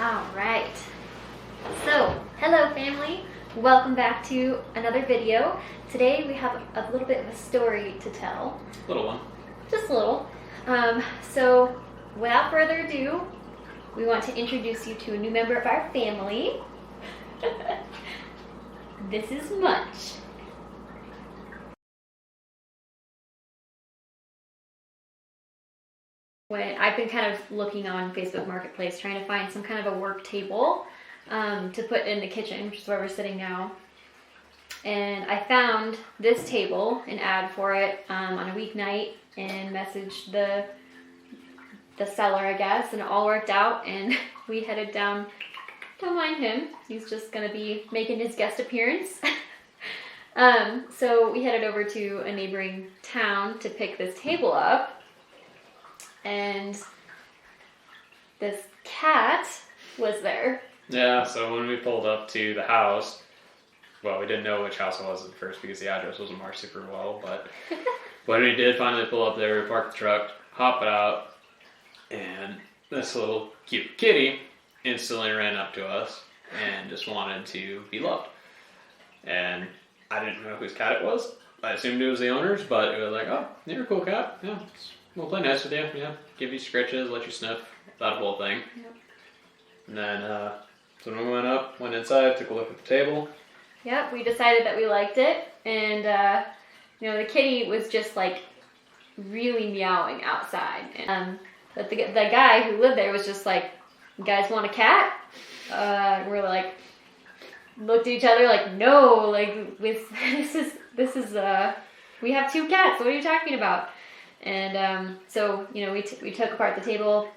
All right. So, hello family. Welcome back to another video. Today we have a little bit of a story to tell. Little one. Just a little. So, without further ado, we want to introduce you to a new member of our family. This is Munch. When I've been kind of looking on Facebook Marketplace trying to find some kind of a work table to put in the kitchen, which is where we're sitting now. And I found this table, an ad for it on a weeknight, and messaged the seller, I guess, and it all worked out, and we headed down. Don't mind him, he's just gonna be making his guest appearance. So we headed over to a neighboring town to pick this table up. And this cat was there. Yeah, so when we pulled up to the house, well, we didn't know which house it was at first because the address wasn't marked super well, but when we did finally pull up there, we parked the truck, hop it out, and this little cute kitty instantly ran up to us and just wanted to be loved. And I didn't know whose cat it was. I assumed it was the owner's, but it was like, oh, you're a cool cat. Yeah, we'll play nice with you. Yeah, give you scratches, let you sniff, that whole thing. Yep. And then, so when we went inside, took a look at the table. Yep, we decided that we liked it, and the kitty was just like really meowing outside. But the guy who lived there was just like, "You guys want a cat?" We're like, looked at each other like, "No, like this is we have two cats. What are you talking about?" And so we took apart the table,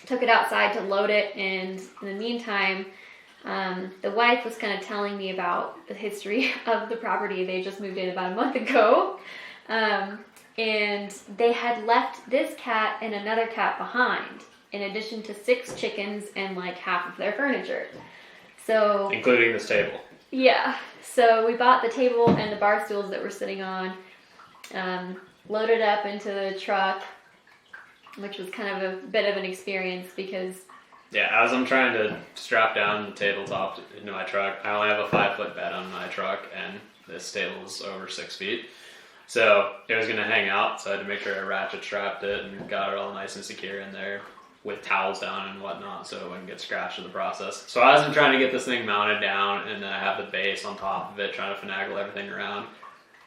took it outside to load it, and in the meantime, the wife was kind of telling me about the history of the property. They just moved in about a month ago, and they had left this cat and another cat behind, in addition to 6 chickens and like half of their furniture. So including this table. Yeah. So we bought the table and the bar stools that we're sitting on, loaded up into the truck, which was kind of a bit of an experience because... Yeah, as I'm trying to strap down the tabletop into my truck, I only have a 5-foot bed on my truck, and this table's over 6 feet. So it was going to hang out, so I had to make sure I ratchet strapped it and got it all nice and secure in there with towels down and whatnot so it wouldn't get scratched in the process. So as I'm trying to get this thing mounted down and then I have the base on top of it, trying to finagle everything around,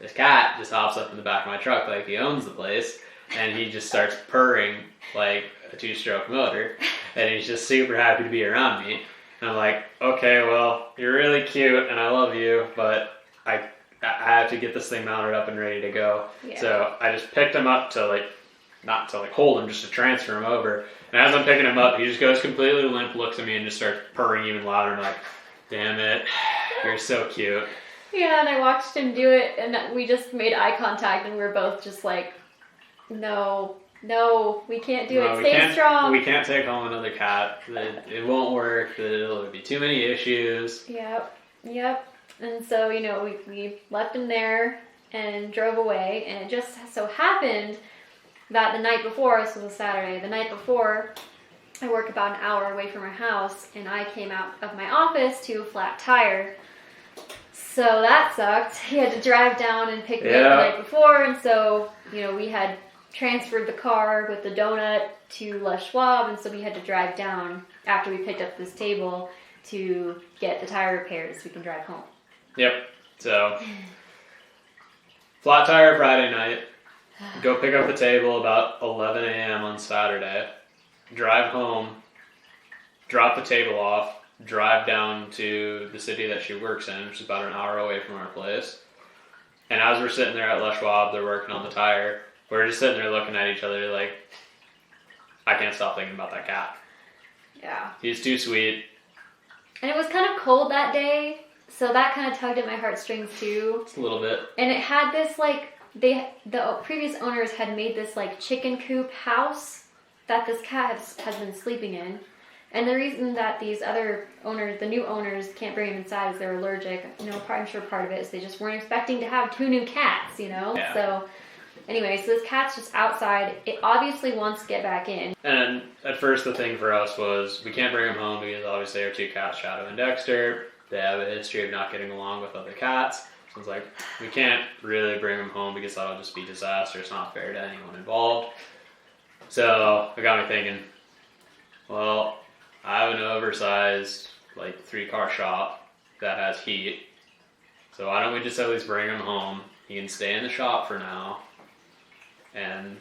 this cat just hops up in the back of my truck like he owns the place, and he just starts purring like a 2-stroke motor, and he's just super happy to be around me. And I'm like, okay, well, you're really cute and I love you, but I have to get this thing mounted up and ready to go. Yeah. So I just picked him up to not to hold him, just to transfer him over. And as I'm picking him up, he just goes completely limp, looks at me, and just starts purring even louder. And I'm like, damn it, you're so cute. Yeah, and I watched him do it, and we just made eye contact, and we were both just like, no, we can't do it. Stay strong. We can't take home another cat. It won't work. There'll be too many issues. Yep. And so, we left him there and drove away, and it just so happened that the night before, this was a Saturday, the night before, I work about an hour away from our house, and I came out of my office to a flat tire. So that sucked. He had to drive down and pick me up the night before, and so, we had transferred the car with the donut to Les Schwab, and so we had to drive down after we picked up this table to get the tire repaired so we can drive home. Yep. So, flat tire Friday night. Go pick up the table about 11 a.m. on Saturday, drive home, drop the table off, drive down to the city that she works in, which is about an hour away from our place. And as we're sitting there at Les Schwab, they're working on the tire, we're just sitting there looking at each other like, I can't stop thinking about that cat. Yeah. He's too sweet. And it was kind of cold that day, so that kind of tugged at my heartstrings too. Just a little bit. And it had this the previous owners had made this like chicken coop house that this cat has been sleeping in. And the reason that these other owners, the new owners, can't bring him inside is they're allergic. I'm sure part of it is they just weren't expecting to have 2 new cats, Yeah. So Anyway, so this cat's just outside. It obviously wants to get back in. And at first the thing for us was we can't bring him home because obviously our two cats, Shadow and Dexter, they have a history of not getting along with other cats. So it's like, we can't really bring him home because that'll just be disaster. It's not fair to anyone involved. So it got me thinking, well, I have an oversized, like, 3-car shop that has heat. So why don't we just at least bring him home? He can stay in the shop for now. And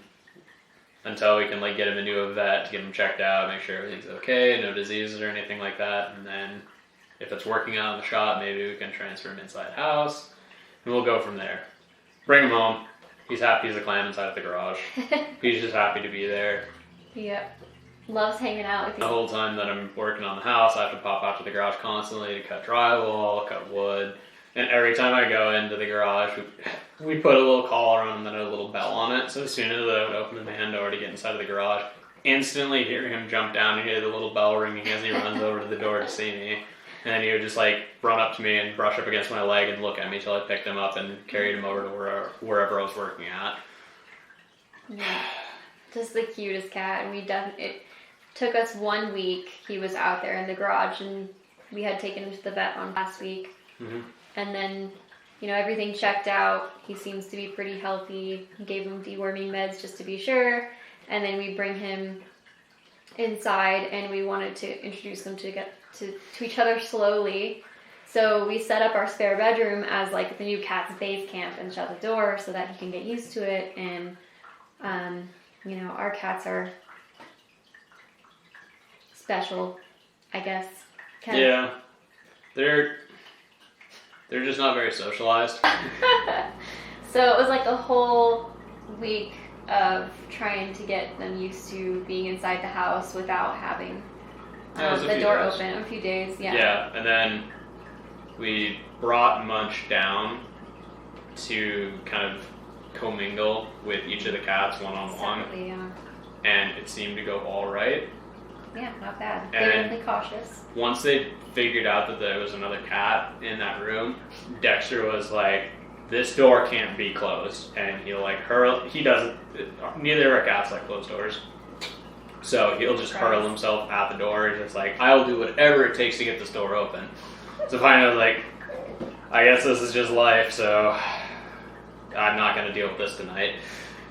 until we can, like, get him into a vet to get him checked out, make sure everything's okay, no diseases or anything like that. And then if it's working out in the shop, maybe we can transfer him inside the house. And we'll go from there. Bring him home. He's happy as a clam inside of the garage. He's just happy to be there. Yep. Loves hanging out with you. The whole time that I'm working on the house, I have to pop out to the garage constantly to cut drywall, cut wood. And every time I go into the garage, we put a little collar on him that had a little bell on it. So as soon as I would open the man door to get inside of the garage, instantly hear him jump down and hear the little bell ringing as he runs over to the door to see me. And then he would just like run up to me and brush up against my leg and look at me till I picked him up and carried him over to wherever I was working at. Yeah. Just the cutest cat. And it took us 1 week. He was out there in the garage and we had taken him to the vet on last week. Mm-hmm. And then, you know, everything checked out. He seems to be pretty healthy. Gave him deworming meds just to be sure. And then we bring him inside and we wanted to introduce them to each other slowly. So we set up our spare bedroom as like the new cat's base camp and shut the door so that he can get used to it. And, you know, our cats are special, I guess. Yeah. They're just not very socialized. So it was like a whole week of trying to get them used to being inside the house without having the door open. A few days, yeah. Yeah, and then we brought Munch down to kind of commingle with each of the cats one-on-one. Separately, yeah. And it seemed to go all right. Yeah, not bad. And they were definitely cautious. Once they figured out that there was another cat in that room, Dexter was like, this door can't be closed. And he'll like hurl, he doesn't, neither of our cats like closed doors. So he'll just hurl himself at the door and just like, I'll do whatever it takes to get this door open. So finally I was like, I guess this is just life, so I'm not going to deal with this tonight.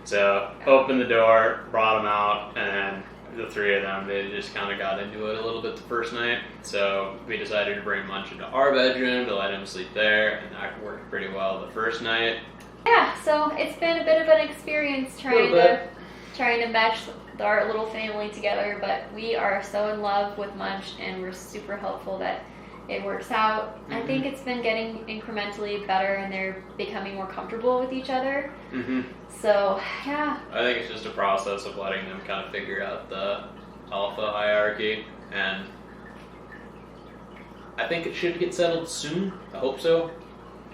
So opened the door, brought him out, and the three of them, they just kind of got into it a little bit the first night. So we decided to bring Munch into our bedroom to let him sleep there, and that worked pretty well the first night. Yeah, so it's been a bit of an experience trying to mesh our little family together, but we are so in love with Munch, and we're super hopeful that it works out. Mm-hmm. I think it's been getting incrementally better, and they're becoming more comfortable with each other. Mm-hmm. So, yeah. I think it's just a process of letting them kind of figure out the alpha hierarchy, and I think it should get settled soon. I hope so.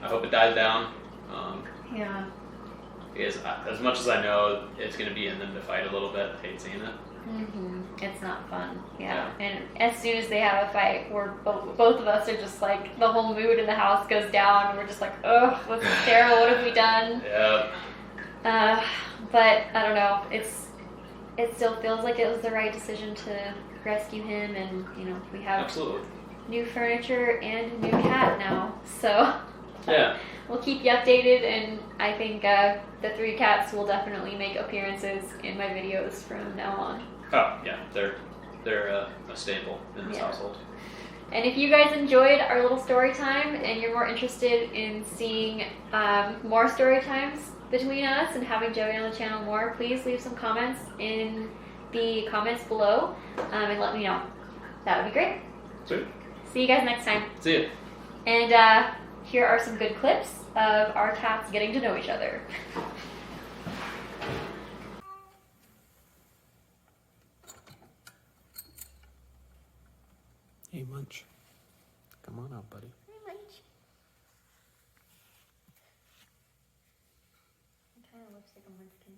I hope it dies down. Yeah. Because as much as I know it's going to be in them to fight a little bit, I hate seeing it. Mm-hmm. It's not fun. Yeah. And as soon as they have a fight, we're both of us are just like, the whole mood in the house goes down, and we're just like, oh, what's Daryl? What have we done? Yeah. But I don't know. It still feels like it was the right decision to rescue him, and you know, we have absolutely new furniture and a new cat now. So yeah, we'll keep you updated, and I think the three cats will definitely make appearances in my videos from now on. Oh yeah, they're a staple in this household. And if you guys enjoyed our little story time and you're more interested in seeing more story times between us and having Joey on the channel more, please leave some comments in the comments below and let me know. That would be great. Sweet. See you guys next time. See ya. And here are some good clips of our cats getting to know each other. Hey, Munch. Come on out, buddy. Hi, Munch. It kind of looks like a munchkin.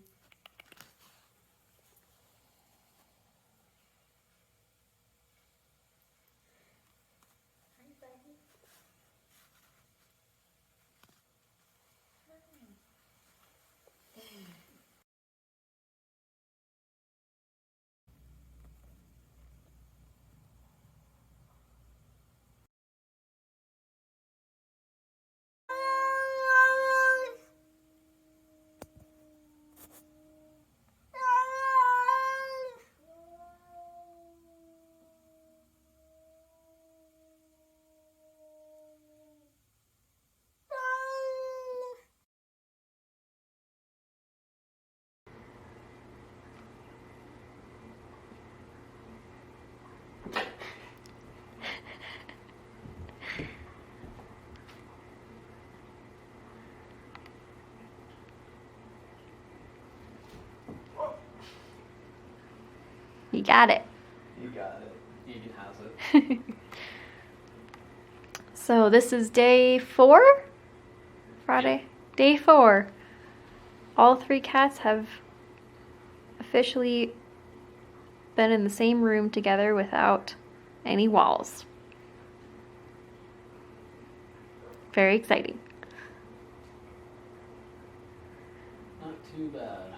Hi, buddy. Hi. You got it. You got it. Egan has it. So this is day 4? Friday? Day 4. All 3 cats have officially been in the same room together without any walls. Very exciting. Not too bad.